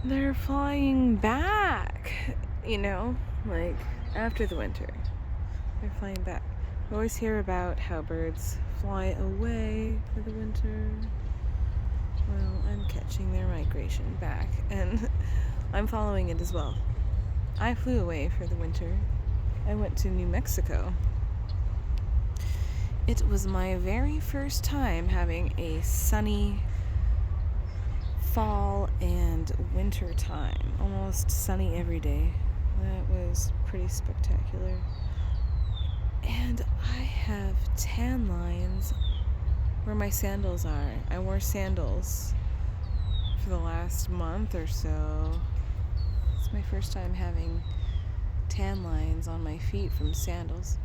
they're flying back, like after the winter. They're flying back. We always hear about how birds fly away for the winter. Well, I'm catching their migration back, and I'm following it as well. I flew away for the winter. I went to New Mexico. It was my very first time having a sunny fall and winter time. Almost sunny every day. That was pretty spectacular. And I have tan lines where my sandals are. I wore sandals for the last month or so. It's my first time having tan lines on my feet from sandals.